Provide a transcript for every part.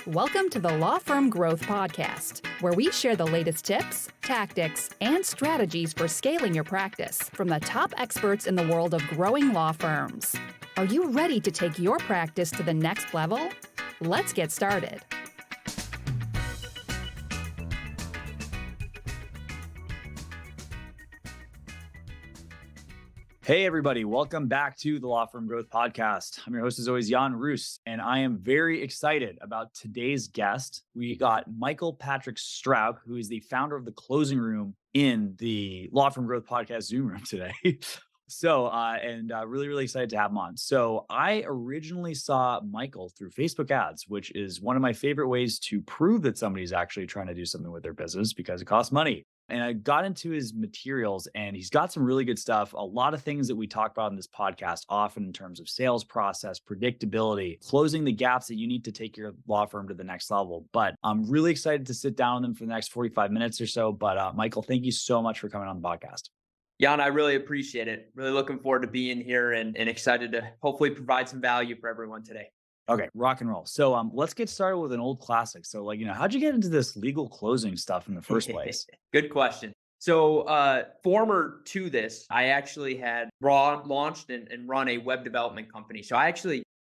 Welcome to the Law Firm Growth Podcast, where we share the latest tips, tactics, and strategies for scaling your practice from the top experts in the world of growing law firms. Are you ready to take your practice to the next level? Let's get started. Hey, everybody. Welcome back to the Law Firm Growth Podcast. I'm your host, as always, Jan Roos, and I am very excited about today's guest. We got Michael Patrick Strauch, who is the founder of the Closing Room in the Law Firm Growth Podcast Zoom room today. Really excited to have him on. So I originally saw Michael through Facebook ads, which is one of my favorite ways to prove that somebody's actually trying to do something with their business because it costs money. And I got into his materials and he's got some really good stuff. A lot of things that we talk about in this podcast, often in terms of sales process, predictability, closing the gaps that you need to take your law firm to the next level. But I'm really excited to sit down with him for the next 45 minutes or so. But Michael, thank you so much for coming on the podcast. Jan, I really appreciate it. Really looking forward to being here and excited to hopefully provide some value for everyone today. Okay, rock and roll. So let's get started with an old classic. So how'd you get into this legal closing stuff in the first place? Good question. So former to this, I actually had launched and run a web development company. So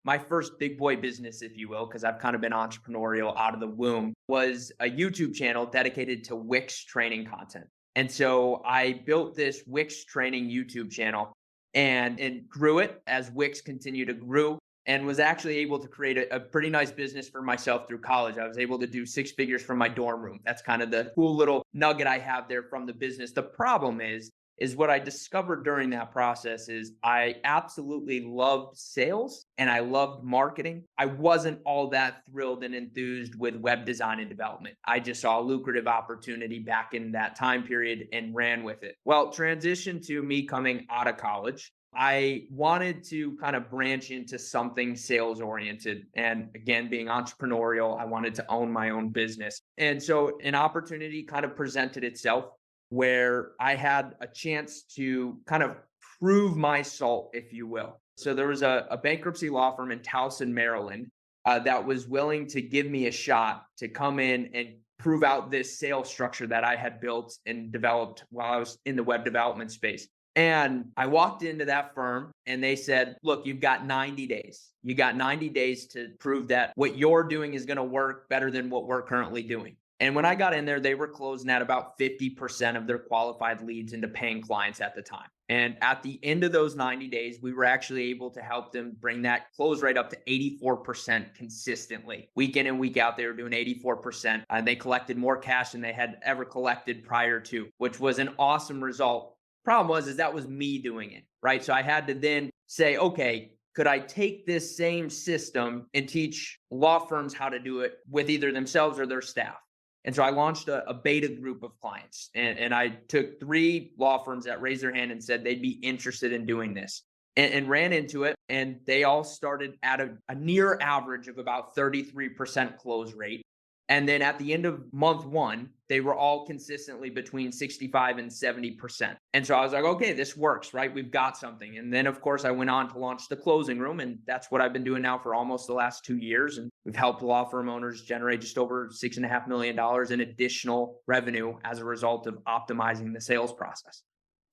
my first big boy business, if you will, because I've kind of been entrepreneurial out of the womb, was a YouTube channel dedicated to Wix training content. And so I built this Wix training YouTube channel and grew it as Wix continued to grow. And was actually able to create a pretty nice business for myself through college. I was able to do six figures from my dorm room. That's kind of the cool little nugget I have there from the business. The problem is what I discovered during that process is I absolutely loved sales and I loved marketing. I wasn't all that thrilled and enthused with web design and development. I just saw a lucrative opportunity back in that time period and ran with it. Well, transition to me coming out of college. I wanted to kind of branch into something sales oriented. And again, being entrepreneurial, I wanted to own my own business. And so an opportunity kind of presented itself where I had a chance to kind of prove my salt, if you will. So there was a bankruptcy law firm in Towson, Maryland, that was willing to give me a shot to come in and prove out this sales structure that I had built and developed while I was in the web development space. And I walked into that firm and they said, look, you've got 90 days. You got 90 days to prove that what you're doing is going to work better than what we're currently doing. And when I got in there, they were closing at about 50% of their qualified leads into paying clients at the time. And at the end of those 90 days, we were actually able to help them bring that close rate up to 84% consistently. Week in and week out, they were doing 84%. And they collected more cash than they had ever collected prior to, which was an awesome result. Problem was that was me doing it, right? So I had to then say, okay, could I take this same system and teach law firms how to do it with either themselves or their staff? And so I launched a beta group of clients and I took 3 law firms that raised their hand and said they'd be interested in doing this and ran into it. And they all started at a near average of about 33% close rate. And then at the end of month 1, they were all consistently between 65 and 70%. And so I was like, okay, this works, right? We've got something. And then, of course, I went on to launch the Closing Room. And that's what I've been doing now for almost the last 2 years. And we've helped law firm owners generate just over $6.5 million in additional revenue as a result of optimizing the sales process.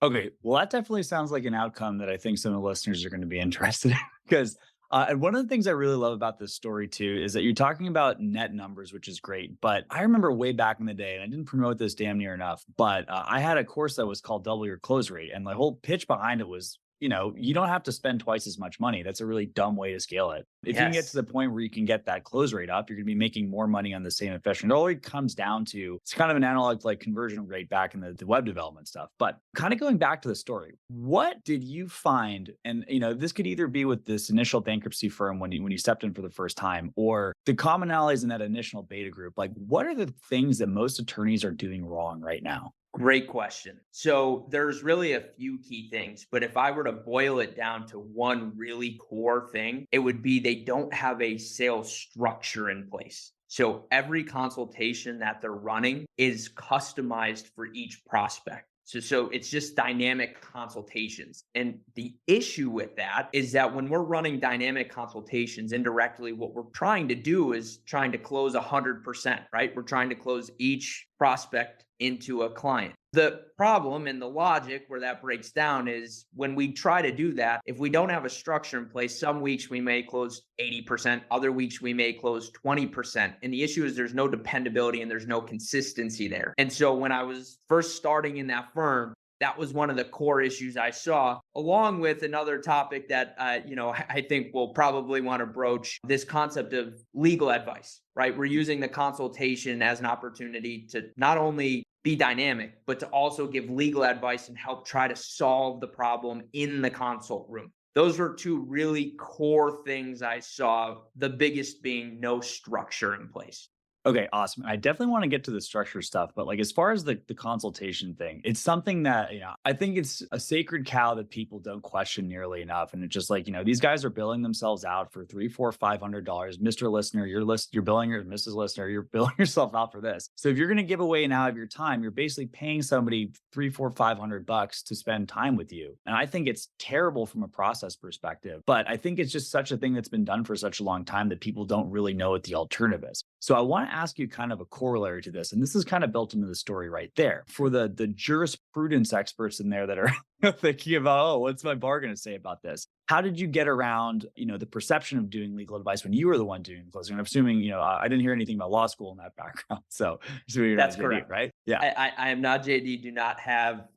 Okay, well, that definitely sounds like an outcome that I think some of the listeners are going to be interested in because and one of the things I really love about this story too is that you're talking about net numbers, which is great. But I remember way back in the day, and I didn't promote this damn near enough, but I had a course that was called Double Your Close Rate. And the whole pitch behind it was, you don't have to spend twice as much money. That's a really dumb way to scale it. If you can get to the point where you can get that close rate up, you're going to be making more money on the same investment. It always comes down to, it's kind of an analog to like conversion rate back in the web development stuff. But kind of going back to the story, what did you find? And, this could either be with this initial bankruptcy firm when you stepped in for the first time, or the commonalities in that initial beta group. Like, what are the things that most attorneys are doing wrong right now? Great question. So there's really a few key things, but if I were to boil it down to one really core thing, it would be they don't have a sales structure in place. So every consultation that they're running is customized for each prospect. So it's just dynamic consultations. And the issue with that is that when we're running dynamic consultations indirectly, what we're trying to do is trying to close 100%, right? We're trying to close each prospect into a client. The problem and the logic where that breaks down is when we try to do that, if we don't have a structure in place, some weeks we may close 80%, other weeks we may close 20%. And the issue is there's no dependability and there's no consistency there. And so when I was first starting in that firm, that was one of the core issues I saw, along with another topic that, I think we'll probably want to broach, this concept of legal advice, right? We're using the consultation as an opportunity to not only be dynamic, but to also give legal advice and help try to solve the problem in the consult room. Those were two really core things I saw, the biggest being no structure in place. Okay, awesome. I definitely want to get to the structure stuff, but like as far as the consultation thing, it's something that, I think it's a sacred cow that people don't question nearly enough. And it's just like, these guys are billing themselves out for $300, $400, $500. Mr. Listener, you're billing your Mrs. Listener, you're billing yourself out for this. So if you're going to give away an hour of your time, you're basically paying somebody $300, $400, $500 to spend time with you. And I think it's terrible from a process perspective, but I think it's just such a thing that's been done for such a long time that people don't really know what the alternative is. So I want to ask you kind of a corollary to this, and this is kind of built into the story right there. For the jurisprudence experts in there that are thinking about, what's my bar going to say about this? How did you get around, the perception of doing legal advice when you were the one doing the closing? I'm assuming, I didn't hear anything about law school in that background. So you're That's not correct, JD, right? Yeah. I am not JD, do not have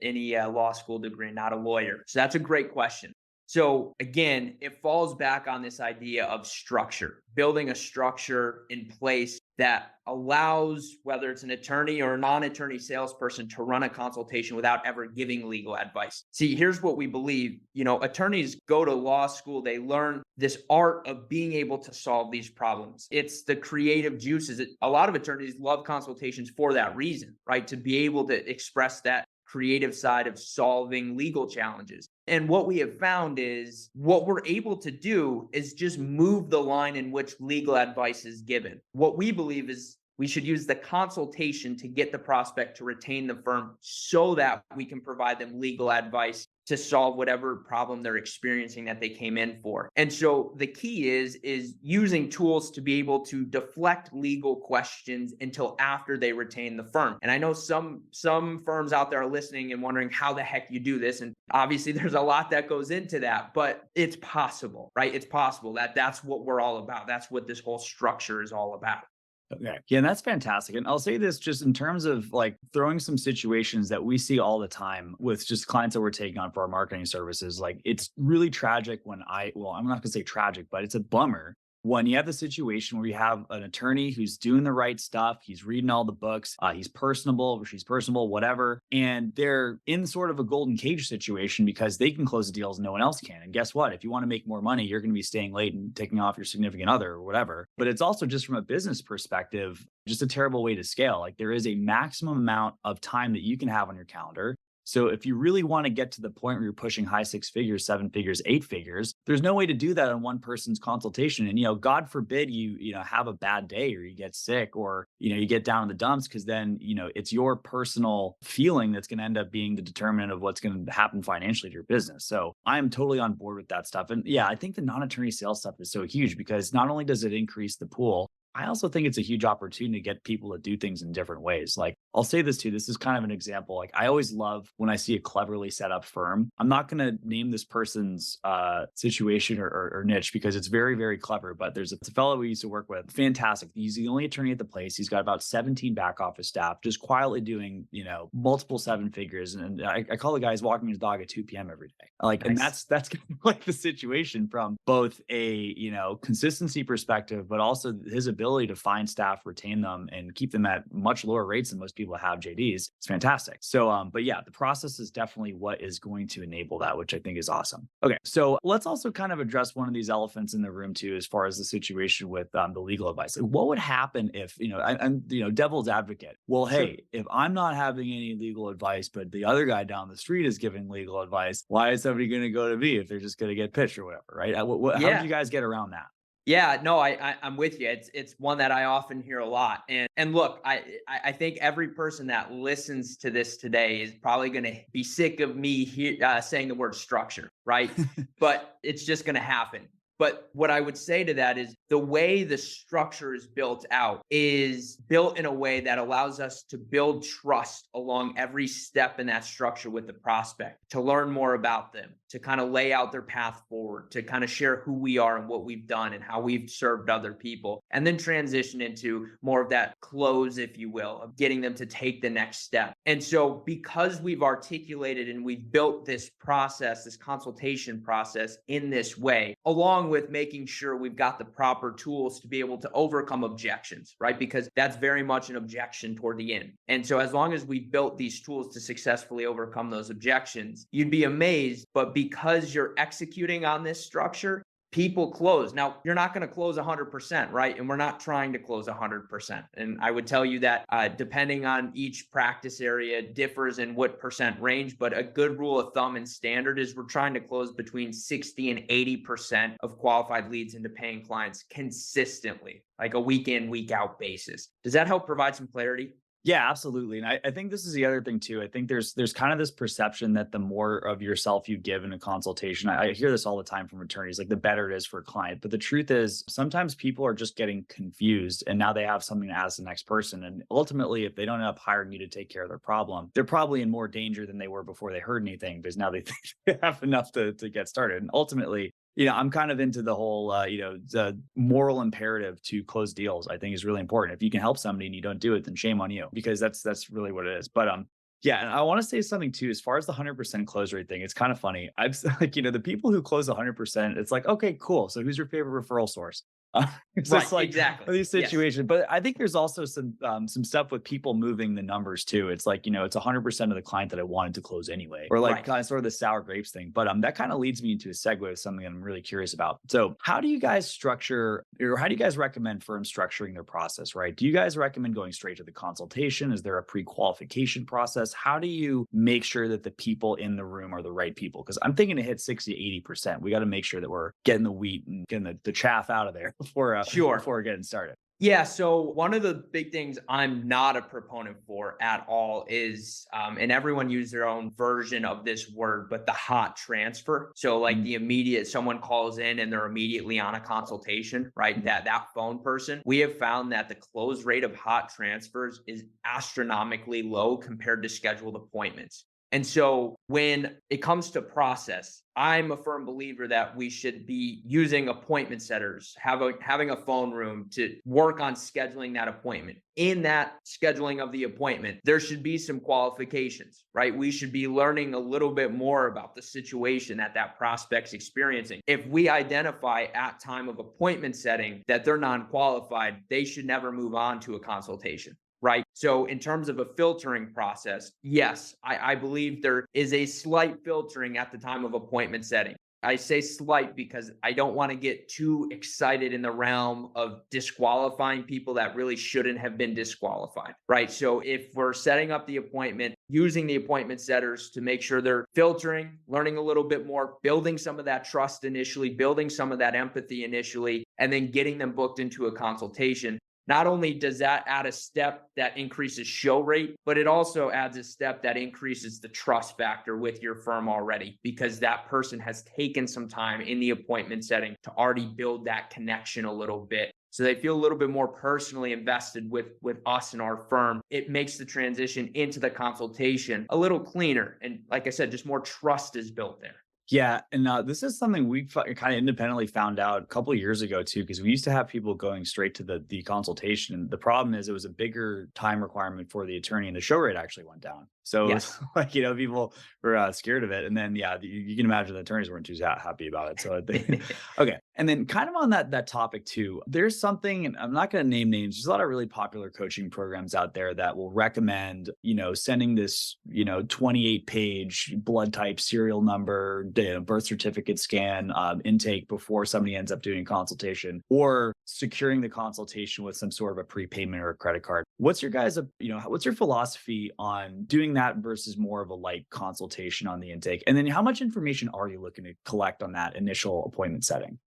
any law school degree, not a lawyer. So that's a great question. So again, it falls back on this idea of structure, building a structure in place that allows whether it's an attorney or a non-attorney salesperson to run a consultation without ever giving legal advice. See, here's what we believe. Attorneys go to law school, they learn this art of being able to solve these problems. It's the creative juices. A lot of attorneys love consultations for that reason, right? To be able to express that creative side of solving legal challenges. And what we have found is what we're able to do is just move the line in which legal advice is given. What we believe is we should use the consultation to get the prospect to retain the firm so that we can provide them legal advice to solve whatever problem they're experiencing that they came in for. And so the key is using tools to be able to deflect legal questions until after they retain the firm. And I know some firms out there are listening and wondering how the heck you do this. And obviously there's a lot that goes into that, but it's possible, right? It's possible. That's what we're all about. That's what this whole structure is all about. Okay. Yeah, and that's fantastic. And I'll say this just in terms of like throwing some situations that we see all the time with just clients that we're taking on for our marketing services. Like it's really tragic when I'm not going to say tragic, but it's a bummer when you have the situation where you have an attorney who's doing the right stuff, he's reading all the books, he's personable, she's personable, whatever, and they're in sort of a golden cage situation because they can close the deals no one else can. And guess what? If you want to make more money, you're going to be staying late and taking off your significant other or whatever. But it's also just from a business perspective, just a terrible way to scale. Like there is a maximum amount of time that you can have on your calendar. So if you really want to get to the point where you're pushing high 6 figures, 7 figures, 8 figures, there's no way to do that on one person's consultation. And, God forbid you have a bad day or you get sick or, you get down in the dumps because then, it's your personal feeling that's going to end up being the determinant of what's going to happen financially to your business. So I am totally on board with that stuff. And yeah, I think the non-attorney sales stuff is so huge because not only does it increase the pool, I also think it's a huge opportunity to get people to do things in different ways. Like I'll say this too, this is kind of an example. Like I always love when I see a cleverly set up firm. I'm not going to name this person's situation or niche because it's very, very clever, but it's a fellow we used to work with. Fantastic. He's the only attorney at the place. He's got about 17 back office staff, just quietly doing, multiple 7 figures. And I call the guy, he's walking his dog at 2 p.m. every day. Like, nice. And that's kind of like the situation from both a, consistency perspective, but also his ability to find staff, retain them, and keep them at much lower rates than most people have JDs. It's fantastic. So, but yeah, the process is definitely what is going to enable that, which I think is awesome. Okay, so let's also kind of address one of these elephants in the room too, as far as the situation with the legal advice. Like, what would happen if, I'm devil's advocate. Well, hey, if I'm not having any legal advice, but the other guy down the street is giving legal advice, why is somebody going to go to me if they're just going to get pitched or whatever, right? How do you guys get around that? Yeah, no, I'm with you. It's one that I often hear a lot. And look, I think every person that listens to this today is probably going to be sick of me saying the word structure, right? But it's just going to happen. But what I would say to that is the way the structure is built out is built in a way that allows us to build trust along every step in that structure with the prospect, to learn more about them, to kind of lay out their path forward, to kind of share who we are and what we've done and how we've served other people, and then transition into more of that close, if you will, of getting them to take the next step. And so because we've articulated and we've built this process, this consultation process in this way, along with making sure we've got the proper tools to be able to overcome objections, right? Because that's very much an objection toward the end. And so as long as we've built these tools to successfully overcome those objections, you'd be amazed. But because you're executing on this structure, people close. Now, you're not going to close 100%, right? And we're not trying to close 100%. And I would tell you that depending on each practice area differs in what percent range, but a good rule of thumb and standard is we're trying to close between 60 and 80% of qualified leads into paying clients consistently, like a week in, week out basis. Does that help provide some clarity? Yeah, absolutely. And I think this is the other thing too. I think there's kind of this perception that the more of yourself you give in a consultation, I hear this all the time from attorneys, like the better it is for a client. But the truth is sometimes people are just getting confused and now they have something to ask the next person. And ultimately, if they don't end up hiring you to take care of their problem, they're probably in more danger than they were before they heard anything because now they think they have enough to get started. And ultimately, I'm kind of into the whole, the moral imperative to close deals. I think is really important. If you can help somebody and you don't do it, then shame on you, because that's really what it is. But yeah, and I want to say something too, as far as the 100% close rate thing. It's kind of funny. I've like, the people who close 100%, it's like, okay, cool. So who's your favorite referral source? It's Right, just like exactly. these Yes. situations. But I think there's also some stuff with people moving the numbers too. It's like, it's 100% of the client that I wanted to close anyway, or like Right. kind of sort of the sour grapes thing. But that kind of leads me into a segue of something I'm really curious about. So how do you guys structure, or how do you guys recommend firms structuring their process, right? Do you guys recommend going straight to the consultation? Is there a pre-qualification process? How do you make sure that the people in the room are the right people? Because I'm thinking to hit 60 to 80%, we got to make sure that we're getting the wheat and getting the chaff out of there before Sure. before getting started. Yeah, so one of the big things I'm not a proponent for at all is, and everyone uses their own version of this word, but the hot transfer. So like the immediate, someone calls in and they're immediately on a consultation, right? That phone person. We have found that the close rate of hot transfers is astronomically low compared to scheduled appointments. And so when it comes to process, I'm a firm believer that we should be using appointment setters, having a phone room to work on scheduling that appointment. In that scheduling of the appointment, there should be some qualifications, right? We should be learning a little bit more about the situation that prospect's experiencing. If we identify at time of appointment setting that they're non-qualified, they should never move on to a consultation. Right. So in terms of a filtering process, yes, I believe there is a slight filtering at the time of appointment setting. I say slight because I don't want to get too excited in the realm of disqualifying people that really shouldn't have been disqualified. Right. So if we're setting up the appointment, using the appointment setters to make sure they're filtering, learning a little bit more, building some of that trust initially, building some of that empathy initially, and then getting them booked into a consultation. Not only does that add a step that increases show rate, but it also adds a step that increases the trust factor with your firm already, because that person has taken some time in the appointment setting to already build that connection a little bit. So they feel a little bit more personally invested with us and our firm. It makes the transition into the consultation a little cleaner. And like I said, just more trust is built there. Yeah, and this is something we kind of independently found out a couple of years ago too, because we used to have people going straight to the consultation. The problem is it was a bigger time requirement for the attorney, and the show rate actually went down. So Yes. like people were scared of it, and then you can imagine the attorneys weren't too happy about it. So okay, and then kind of on that topic too, there's something, and I'm not going to name names. There's a lot of really popular coaching programs out there that will recommend sending this 28-page blood type, serial number, birth certificate scan, intake before somebody ends up doing a consultation, or securing the consultation with some sort of a prepayment or a credit card. What's your guys' what's your philosophy on doing that versus more of a light consultation on the intake? And then how much information are you looking to collect on that initial appointment setting?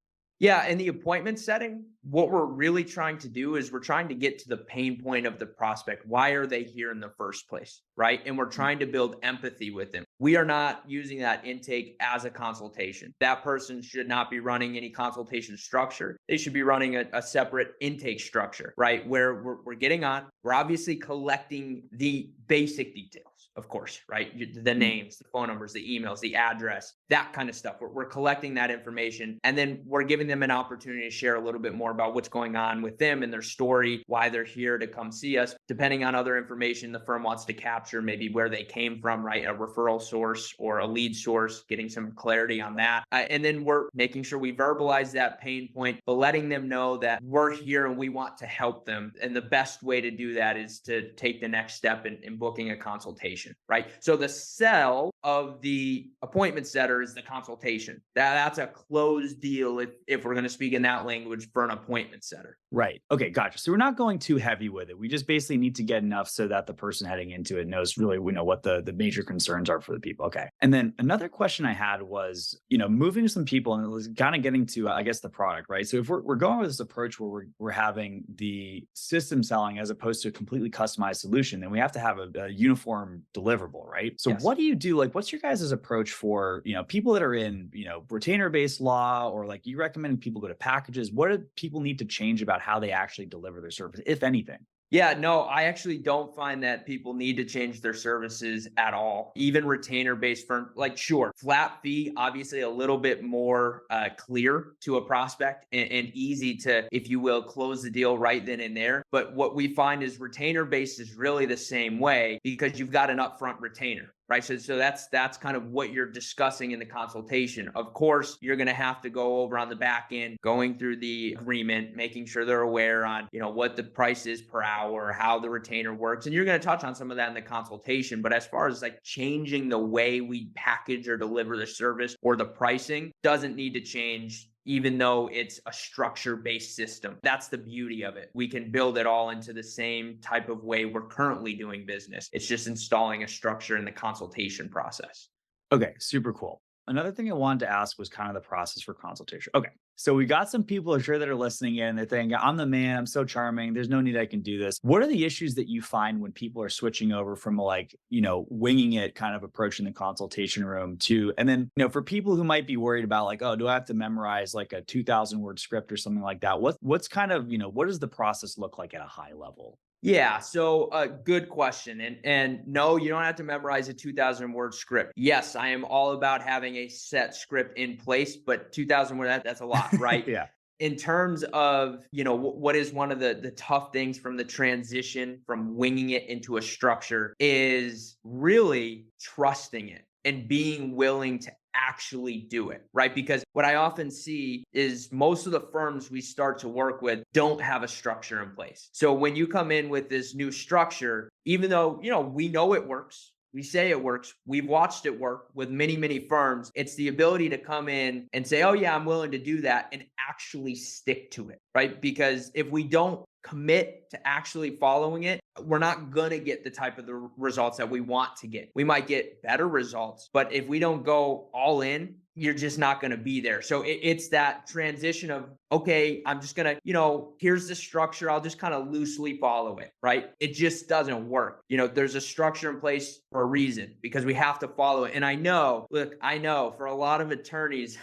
Yeah, in the appointment setting, what we're really trying to do is we're trying to get to the pain point of the prospect. Why are they here in the first place? Right. And we're trying to build empathy with them. We are not using that intake as a consultation. That person should not be running any consultation structure. They should be running a separate intake structure, right? Where we're getting on, we're obviously collecting the basic details, of course, right? The names, the phone numbers, the emails, the address, that kind of stuff. We're collecting that information, and then we're giving them an opportunity to share a little bit more about what's going on with them and their story, why they're here to come see us. Depending on other information the firm wants to capture, maybe where they came from, right? A referral source or a lead source, getting some clarity on that. And then we're making sure we verbalize that pain point, but letting them know that we're here and we want to help them. And the best way to do that is to take the next step in booking a consultation, right? So the sell of the appointment setter is the consultation. That's a closed deal if we're going to speak in that language for an appointment setter. Right. Okay, gotcha. So we're not going too heavy with it. We just basically need to get enough so that the person heading into it knows really, we know what the major concerns are for the people. Okay. And then another question I had was, moving some people and it was kind of getting to, I guess, the product, right? So if we're going with this approach where we're having the system selling as opposed to a completely customized solution, then we have to have a uniform deliverable, right? So Yes. what do you do? Like, what's your guys' approach for, people that are in, retainer-based law, or like you recommend people go to packages? What do people need to change about how they actually deliver their service, if anything? Yeah, no, I actually don't find that people need to change their services at all. Even retainer-based firm, like sure, flat fee, obviously a little bit more clear to a prospect and easy to, if you will, close the deal right then and there. But what we find is retainer-based is really the same way because you've got an upfront retainer. Right. So that's kind of what you're discussing in the consultation. Of course, you're going to have to go over on the back end, going through the agreement, making sure they're aware on, what the price is per hour, how the retainer works. And you're going to touch on some of that in the consultation. But as far as like changing the way we package or deliver the service or the pricing doesn't need to change, even though it's a structure-based system. That's the beauty of it. We can build it all into the same type of way we're currently doing business. It's just installing a structure in the consultation process. Okay, super cool. Another thing I wanted to ask was kind of the process for consultation. Okay, so we got some people, I'm sure, that are listening in. They're thinking, I'm the man, I'm so charming, there's no need I can do this. What are the issues that you find when people are switching over from winging it kind of approach in the consultation room to, and then, for people who might be worried about like, oh, do I have to memorize like a 2,000 word script or something like that? What's kind of, what does the process look like at a high level? Yeah, so good question. And no, you don't have to memorize a 2,000 word script. Yes, I am all about having a set script in place, but 2,000 word, that's a lot, right? Yeah. In terms of, what is one of the tough things from the transition from winging it into a structure is really trusting it and being willing to actually do it, right? Because what I often see is most of the firms we start to work with don't have a structure in place. So when you come in with this new structure, even though, we know it works, we say it works, we've watched it work with many, many firms, it's the ability to come in and say, oh yeah, I'm willing to do that and actually stick to it, right? Because if we don't commit to actually following it, we're not going to get the type of the results that we want to get. We might get better results, but if we don't go all in, you're just not going to be there. So it's that transition of, okay, I'm just going to, here's the structure. I'll just kind of loosely follow it, right? It just doesn't work. There's a structure in place for a reason because we have to follow it. And I know for a lot of attorneys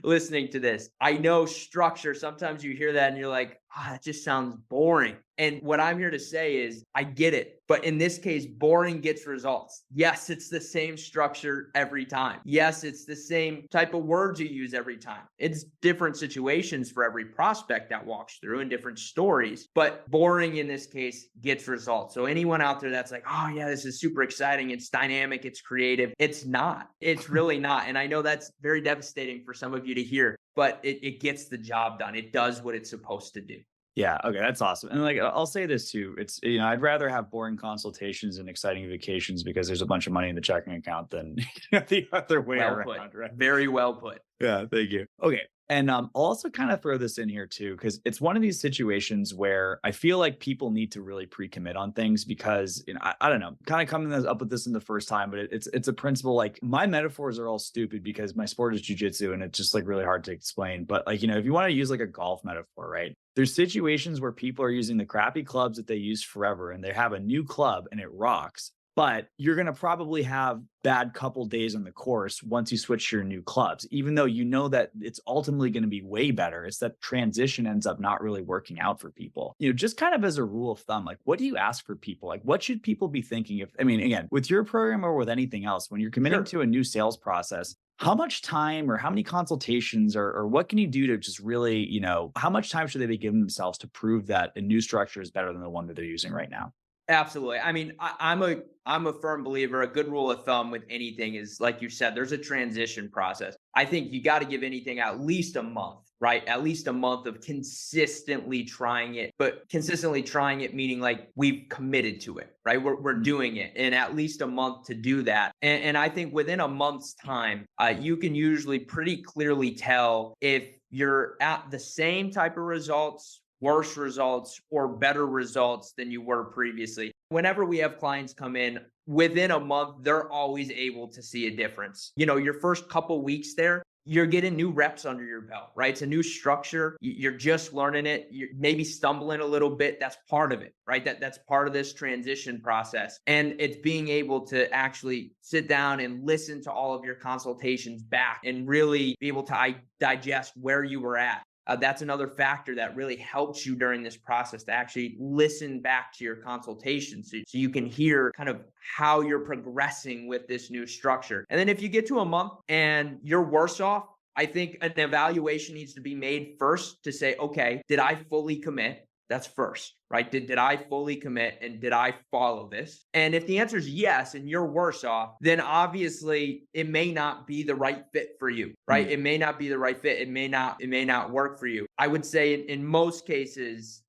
listening to this, I know structure. Sometimes you hear that and you're like, that just sounds boring. And what I'm here to say is I get it. But in this case, boring gets results. Yes, it's the same structure every time. Yes, it's the same type of words you use every time. It's different situations for every prospect that walks through and different stories. But boring in this case gets results. So anyone out there that's like, oh yeah, this is super exciting. It's dynamic. It's creative. It's not. It's really not. And I know that's very devastating for some of you to hear, but it gets the job done. It does what it's supposed to do. Yeah. Okay. That's awesome. And like, I'll say this too. It's, I'd rather have boring consultations and exciting vacations because there's a bunch of money in the checking account than the other way Well around. put. Right. Very well put. Yeah. Thank you. Okay. And I'll also kind of throw this in here too, because it's one of these situations where I feel like people need to really pre-commit on things because I don't know, kind of coming up with this in the first time, but it's a principle. Like my metaphors are all stupid because my sport is jujitsu and it's just like really hard to explain. But like, if you want to use like a golf metaphor, right? There's situations where people are using the crappy clubs that they use forever and they have a new club and it rocks. But you're going to probably have bad couple days on the course once you switch to your new clubs, even though you know that it's ultimately going to be way better. It's that transition ends up not really working out for people. Just kind of as a rule of thumb, like what do you ask for people? Like what should people be thinking if, again, with your program or with anything else, when you're committing to a new sales process, how much time or how many consultations or what can you do to just really, how much time should they be giving themselves to prove that a new structure is better than the one that they're using right now? Absolutely. I'm a firm believer. A good rule of thumb with anything is, like you said, there's a transition process. I think you got to give anything at least a month, right? At least a month of consistently trying it, but consistently trying it, meaning like we've committed to it, right? We're doing it in at least a month to do that. And I think within a month's time, you can usually pretty clearly tell if you're at the same type of results, worse results, or better results than you were previously. Whenever we have clients come in, within a month, they're always able to see a difference. Your first couple weeks there, you're getting new reps under your belt, right? It's a new structure. You're just learning it. You're maybe stumbling a little bit. That's part of it, right? That's part of this transition process. And it's being able to actually sit down and listen to all of your consultations back and really be able to digest where you were at. That's another factor that really helps you during this process to actually listen back to your consultation so you can hear kind of how you're progressing with this new structure. And then if you get to a month and you're worse off, I think an evaluation needs to be made first to say, okay, did I fully commit? That's first, right? Did I fully commit and did I follow this? And if the answer is yes, and you're worse off, then obviously it may not be the right fit for you, right? It may not be the right fit. It may not work for you. I would say in most cases,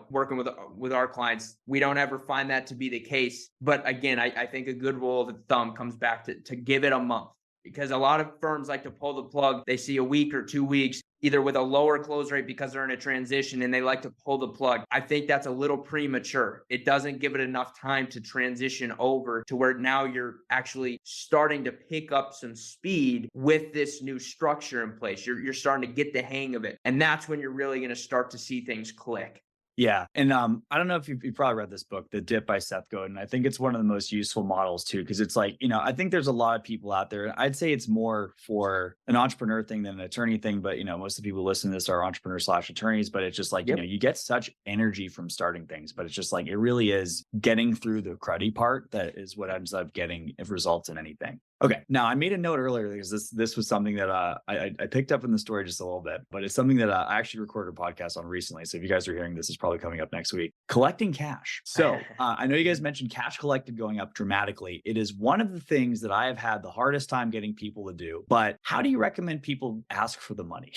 working with our clients, we don't ever find that to be the case. But again, I think a good rule of thumb comes back to give it a month. Because a lot of firms like to pull the plug. They see a week or 2 weeks, either with a lower close rate because they're in a transition and they like to pull the plug. I think that's a little premature. It doesn't give it enough time to transition over to where now you're actually starting to pick up some speed with this new structure in place. You're starting to get the hang of it. And that's when you're really going to start to see things click. Yeah. And I don't know if you probably read this book, The Dip by Seth Godin. I think it's one of the most useful models too, because it's like, I think there's a lot of people out there. I'd say it's more for an entrepreneur thing than an attorney thing. But, most of the people listening to this are entrepreneurs/attorneys, but it's just like, you get such energy from starting things, but it's just like, it really is getting through the cruddy part that is what ends up getting results in anything. Okay. Now I made a note earlier because this was something that I picked up in the story just a little bit, but it's something that I actually recorded a podcast on recently. So if you guys are hearing this, it's probably coming up next week. Collecting cash. So I know you guys mentioned cash collected going up dramatically. It is one of the things that I have had the hardest time getting people to do. But how do you recommend people ask for the money?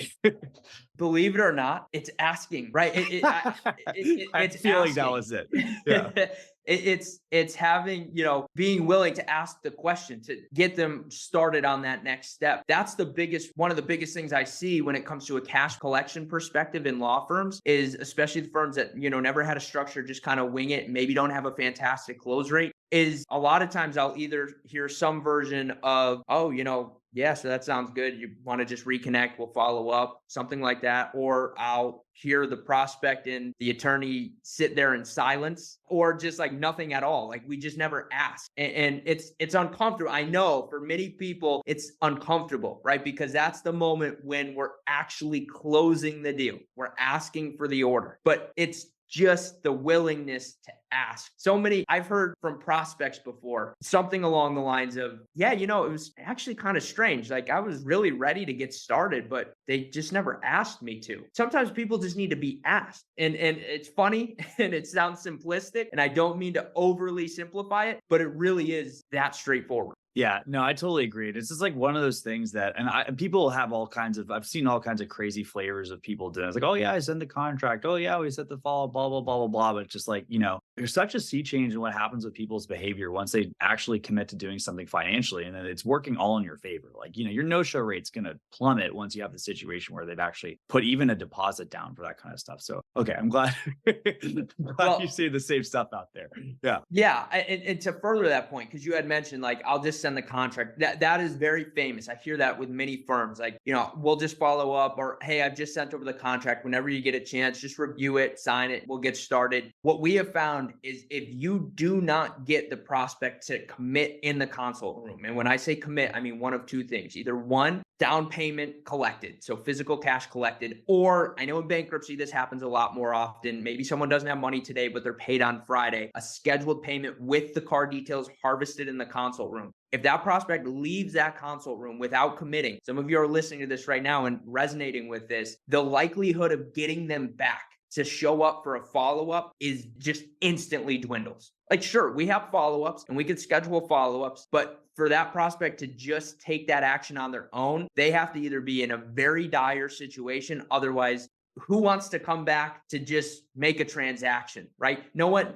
Believe it or not, it's asking, right? I'm feeling that was it. Yeah. It's having, being willing to ask the question to get them started on that next step. That's one of the biggest things I see when it comes to a cash collection perspective in law firms is, especially the firms that, never had a structure, just kind of wing it, maybe don't have a fantastic close rate, is a lot of times I'll either hear some version of, yeah, so that sounds good. You want to just reconnect, we'll follow up, something like that. Or I'll hear the prospect and the attorney sit there in silence, or just like nothing at all. Like we just never ask. And it's uncomfortable. I know for many people, it's uncomfortable, right? Because that's the moment when we're actually closing the deal. We're asking for the order, but it's just the willingness to ask. I've heard from prospects before, something along the lines of, yeah, it was actually kind of strange. Like I was really ready to get started, but they just never asked me to. Sometimes people just need to be asked. And it's funny and it sounds simplistic, and I don't mean to overly simplify it, but it really is that straightforward. Yeah, no, I totally agree. It's just like one of those things that, and people have I've seen all kinds of crazy flavors of people doing it. It's like, oh yeah, I sent the contract. Oh yeah, we set the follow, blah, blah, blah, blah, blah. But it's just like, there's such a sea change in what happens with people's behavior once they actually commit to doing something financially, and then it's working all in your favor. Like, your no-show rate's going to plummet once you have the situation where they've actually put even a deposit down for that kind of stuff. So, okay, I'm glad, you see the same stuff out there. Yeah. Yeah. And to further that point, because you had mentioned, like, I'll just send the contract. That is very famous. I hear that with many firms. Like, we'll just follow up, or, hey, I've just sent over the contract. Whenever you get a chance, just review it, sign it. We'll get started. What we have found is if you do not get the prospect to commit in the consult room, and when I say commit, I mean one of two things. Either one, down payment collected, so physical cash collected, or I know in bankruptcy, this happens a lot more often. Maybe someone doesn't have money today, but they're paid on Friday, a scheduled payment with the card details harvested in the consult room. If that prospect leaves that consult room without committing, some of you are listening to this right now and resonating with this, the likelihood of getting them back to show up for a follow-up is just instantly dwindles. Like, sure, we have follow-ups and we could schedule follow-ups, but for that prospect to just take that action on their own, they have to either be in a very dire situation. Otherwise, who wants to come back to just make a transaction, right?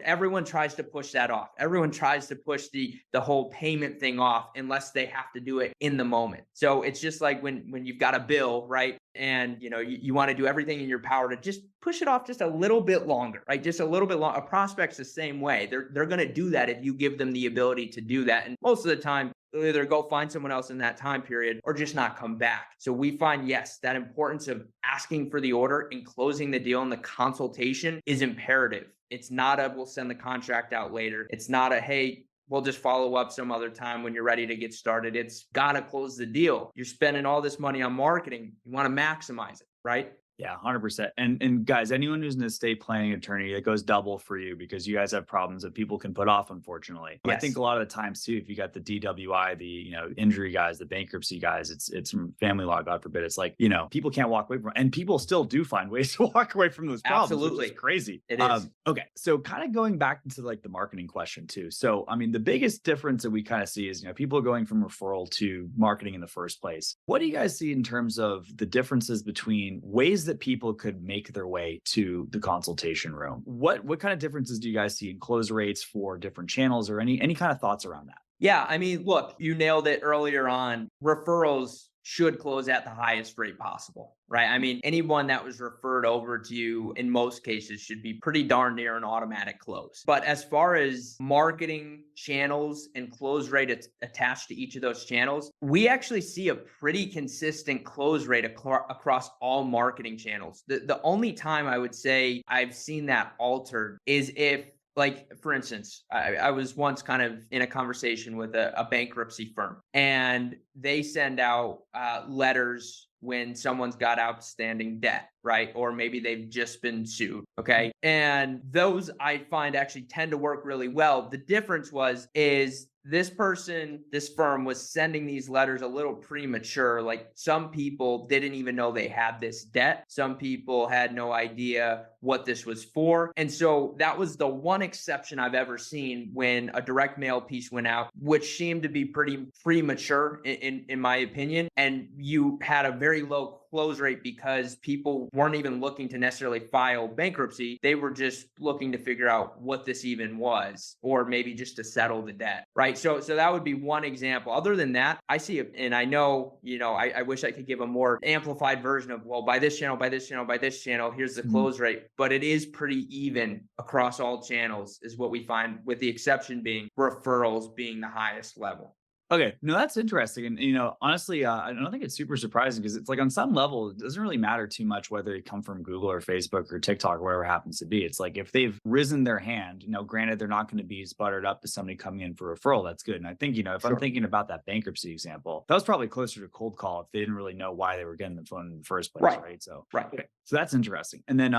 Everyone tries to push that off. Everyone tries to push the whole payment thing off unless they have to do it in the moment. So it's just like when you've got a bill, right? And you want to do everything in your power to just push it off just a little bit longer, right? Just a little bit longer. A prospect's the same way. They're going to do that if you give them the ability to do that. And most of the time, they'll either go find someone else in that time period or just not come back. So we find, yes, that importance of asking for the order and closing the deal in the consultation is imperative. It's not a, we'll send the contract out later. It's not a, hey, we'll just follow up some other time when you're ready to get started. It's got to close the deal. You're spending all this money on marketing. You want to maximize it, right? Yeah, 100%. And guys, anyone who's an estate planning attorney, it goes double for you because you guys have problems that people can put off, unfortunately. Yes. I think a lot of the times too, if you got the DWI, the injury guys, the bankruptcy guys, it's from family law, God forbid. It's like, people can't walk away from it. And people still do find ways to walk away from those problems. Absolutely. Which is crazy. It is. Okay. So kind of going back into like the marketing question too. So, I mean, the biggest difference that we kind of see is, people going from referral to marketing in the first place. What do you guys see in terms of the differences between ways that people could make their way to the consultation room? What kind of differences do you guys see in close rates for different channels, or any kind of thoughts around that? Yeah, I mean, look, you nailed it earlier on. Referrals should close at the highest rate possible, right? I mean, anyone that was referred over to you in most cases should be pretty darn near an automatic close. But as far as marketing channels and close rate attached to each of those channels, we actually see a pretty consistent close rate across all marketing channels. The only time I would say I've seen that altered is if, like, for instance, I was once kind of in a conversation with a bankruptcy firm, and they send out letters when someone's got outstanding debt, right? Or maybe they've just been sued, okay? And those I find actually tend to work really well. The difference is this firm was sending these letters a little premature. Like, some people didn't even know they had this debt. Some people had no idea what this was for. And so that was the one exception I've ever seen when a direct mail piece went out, which seemed to be pretty premature in my opinion. And you had a very low close rate because people weren't even looking to necessarily file bankruptcy. They were just looking to figure out what this even was, or maybe just to settle the debt, right? So that would be one example. Other than that, I see it, and I know, I wish I could give a more amplified version of, well, by this channel, by this channel, by this channel, here's the close rate, but it is pretty even across all channels is what we find, with the exception being referrals being the highest level. Okay. No, that's interesting. And, honestly, I don't think it's super surprising because it's like on some level, it doesn't really matter too much whether they come from Google or Facebook or TikTok or wherever it happens to be. It's like if they've risen their hand, granted, they're not going to be as buttered up as somebody coming in for referral. That's good. And I think, if I'm thinking about that bankruptcy example, that was probably closer to cold call if they didn't really know why they were getting the phone in the first place. Right. So, okay. So that's interesting. And then,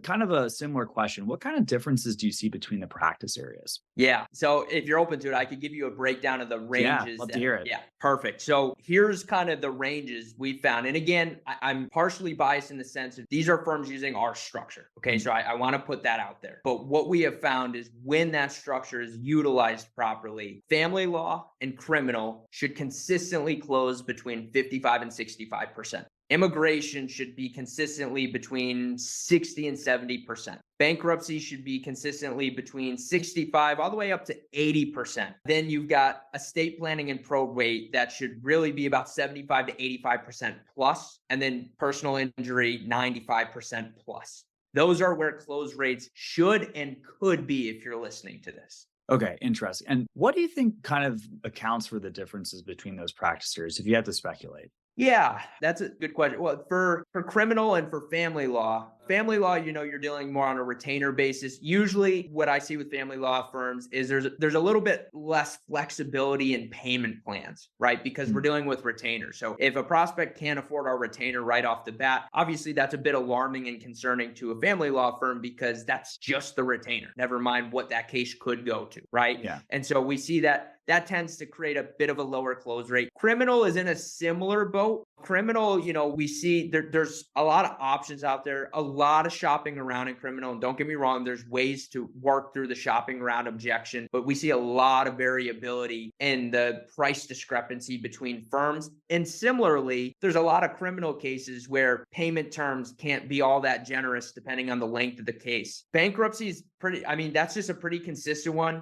kind of a similar question. What kind of differences do you see between the practice areas? Yeah. So if you're open to it, I could give you a breakdown of the ranges. Yeah, love to hear it. Yeah, perfect. So here's kind of the ranges we found. And again, I'm partially biased in the sense of these are firms using our structure. Okay. So I want to put that out there. But what we have found is when that structure is utilized properly, family law and criminal should consistently close between 55 and 65%. Immigration should be consistently between 60 and 70%. Bankruptcy should be consistently between 65 all the way up to 80%. Then you've got estate planning and probate that should really be about 75 to 85% plus. And then personal injury, 95% plus. Those are where close rates should and could be if you're listening to this. Okay, interesting. And what do you think kind of accounts for the differences between those practices, if you had to speculate? Yeah, that's a good question. Well, for criminal and for family law, you're dealing more on a retainer basis. Usually what I see with family law firms is there's a little bit less flexibility in payment plans, right? Because we're dealing with retainers. So if a prospect can't afford our retainer right off the bat, obviously that's a bit alarming and concerning to a family law firm because that's just the retainer. Never mind what that case could go to, right? Yeah. And so we see that tends to create a bit of a lower close rate. Criminal is in a similar boat. Criminal, we see there's a lot of options out there, a lot of shopping around in criminal. And don't get me wrong, there's ways to work through the shopping around objection, but we see a lot of variability in the price discrepancy between firms. And similarly, there's a lot of criminal cases where payment terms can't be all that generous depending on the length of the case. Bankruptcy is that's just a pretty consistent one.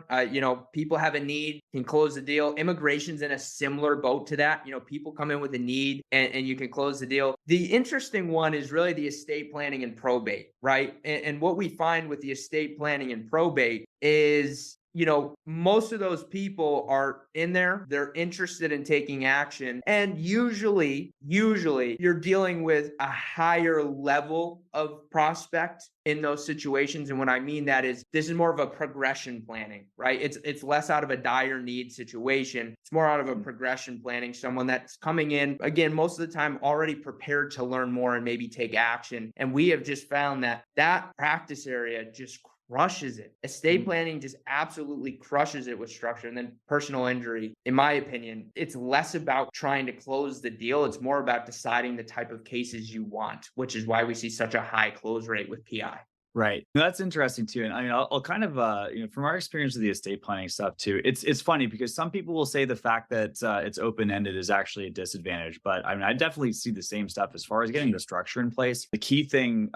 People have a need, can close the deal. Immigration's in a similar boat to that. People come in with a need and you can close the deal. The interesting one is really the estate planning and probate, right? And what we find with the estate planning and probate is most of those people are in there. They're interested in taking action. And usually you're dealing with a higher level of prospect in those situations. And what I mean that is this is more of a progression planning, right? It's less out of a dire need situation. It's more out of a progression planning, someone that's coming in, again, most of the time already prepared to learn more and maybe take action. And we have just found that practice area just crushes it. Estate planning just absolutely crushes it with structure. And then personal injury, in my opinion, it's less about trying to close the deal. It's more about deciding the type of cases you want, which is why we see such a high close rate with PI. Right. That's interesting too. And I'll kind of, from our experience with the estate planning stuff too, it's funny because some people will say the fact that it's open-ended is actually a disadvantage. But I definitely see the same stuff as far as getting the structure in place. The key thing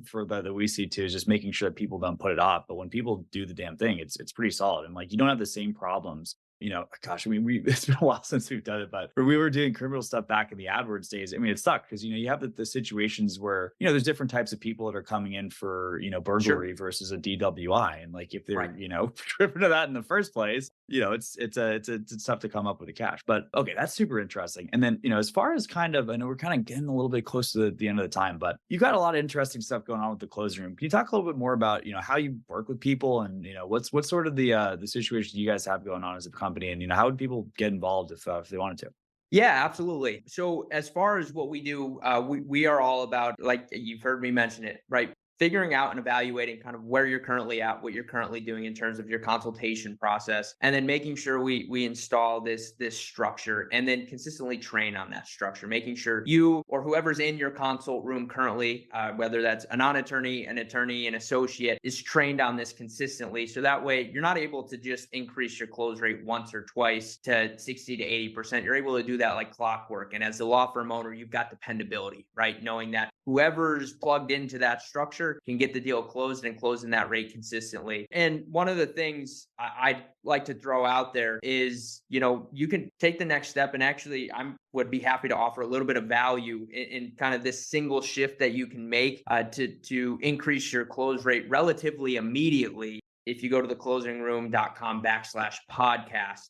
for that we see too is just making sure that people don't put it off. But when people do the damn thing, it's pretty solid. And you don't have the same problems. It's been a while since we've done it, but when we were doing criminal stuff back in the AdWords days, it sucked because, you have the situations where, there's different types of people that are coming in for, burglary versus a DWI. And if they're, tripping to that in the first place, it's tough to come up with the cash. But okay, that's super interesting. And then, as far as I know we're kind of getting a little bit close to the end of the time, but you got a lot of interesting stuff going on with the closing room. Can you talk a little bit more about, how you work with people and, what's sort of the situation you guys have going on as a company and, how would people get involved if they wanted to? Yeah, absolutely. So as far as what we do, we are all about, like you've heard me mention it, right? Figuring out and evaluating kind of where you're currently at, what you're currently doing in terms of your consultation process, and then making sure we install this structure and then consistently train on that structure, making sure you or whoever's in your consult room currently, whether that's a non-attorney, an attorney, an associate, is trained on this consistently. So that way you're not able to just increase your close rate once or twice to 60 to 80%. You're able to do that like clockwork. And as the law firm owner, you've got dependability, right? Knowing that whoever's plugged into that structure can get the deal closed and closing that rate consistently. And one of the things I'd like to throw out there is, you can take the next step, and actually I would be happy to offer a little bit of value in kind of this single shift that you can make to increase your close rate relatively immediately. If you go to theclosingroom.com/podcast,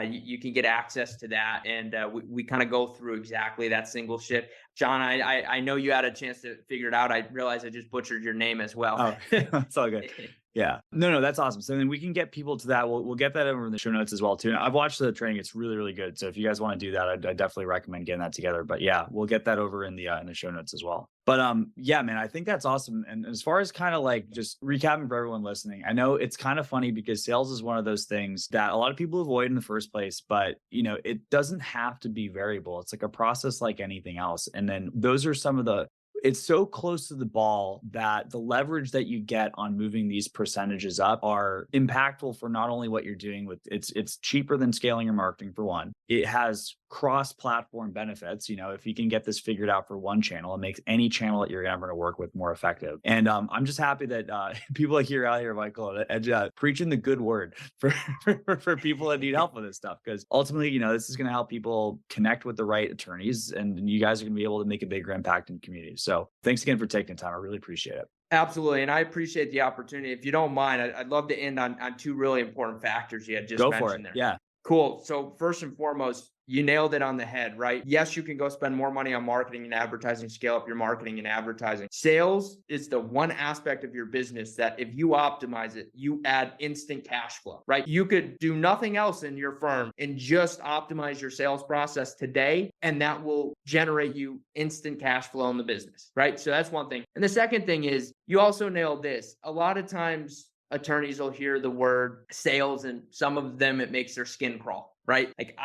you can get access to that. And we kind of go through exactly that single shift. John, I know you had a chance to figure it out. I realized I just butchered your name as well. Oh, that's all good. Yeah. No, that's awesome. So then we can get people to that. We'll get that over in the show notes as well too. And I've watched the training. It's really, really good. So if you guys want to do that, I definitely recommend getting that together. But yeah, we'll get that over in the show notes as well. But yeah, man, I think that's awesome. And as far as kind of just recapping for everyone listening, I know it's kind of funny because sales is one of those things that a lot of people avoid in the first place, but it doesn't have to be variable. It's like a process like anything else. And then those are some of the it's so close to the ball that the leverage that you get on moving these percentages up are impactful for not only what you're doing with it's cheaper than scaling your marketing for one. It has cross-platform benefits. If you can get this figured out for one channel, it makes any channel that you're ever going to work with more effective. And I'm just happy that people like you out here, Michael, and preaching the good word for people that need help with this stuff. Because ultimately, this is going to help people connect with the right attorneys, and you guys are going to be able to make a bigger impact in communities. So thanks again for taking the time. I really appreciate it. Absolutely. And I appreciate the opportunity. If you don't mind, I'd love to end on two really important factors you had just mentioned there. Yeah. Cool. So first and foremost, you nailed it on the head, right? Yes, you can go spend more money on marketing and advertising, scale up your marketing and advertising. Sales is the one aspect of your business that if you optimize it, you add instant cash flow, right? You could do nothing else in your firm and just optimize your sales process today, and that will generate you instant cash flow in the business, right? So that's one thing. And the second thing is you also nailed this. A lot of times attorneys will hear the word sales, and some of them, it makes their skin crawl. Right? Like,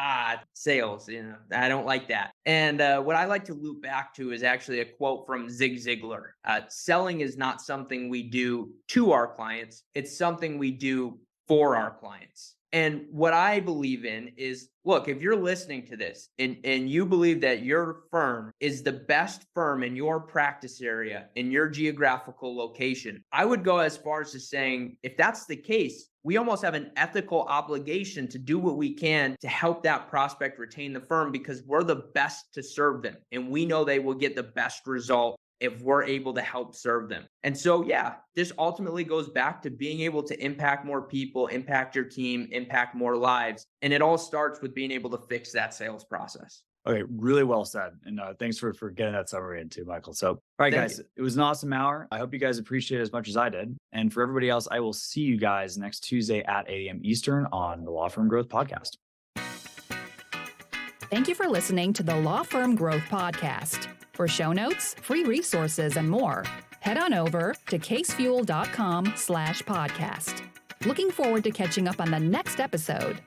sales, I don't like that. And what I like to loop back to is actually a quote from Zig Ziglar. Selling is not something we do to our clients. It's something we do for our clients. And what I believe in is, look, if you're listening to this and you believe that your firm is the best firm in your practice area, in your geographical location, I would go as far as to saying, if that's the case, we almost have an ethical obligation to do what we can to help that prospect retain the firm, because we're the best to serve them. And we know they will get the best result if we're able to help serve them. And so, this ultimately goes back to being able to impact more people, impact your team, impact more lives. And it all starts with being able to fix that sales process. Okay, really well said. And thanks for getting that summary in too, Michael. So, all right, guys, it was an awesome hour. I hope you guys appreciate it as much as I did. And for everybody else, I will see you guys next Tuesday at 8 a.m. Eastern on the Law Firm Growth Podcast. Thank you for listening to the Law Firm Growth Podcast. For show notes, free resources, and more, head on over to casefuel.com/podcast. Looking forward to catching up on the next episode.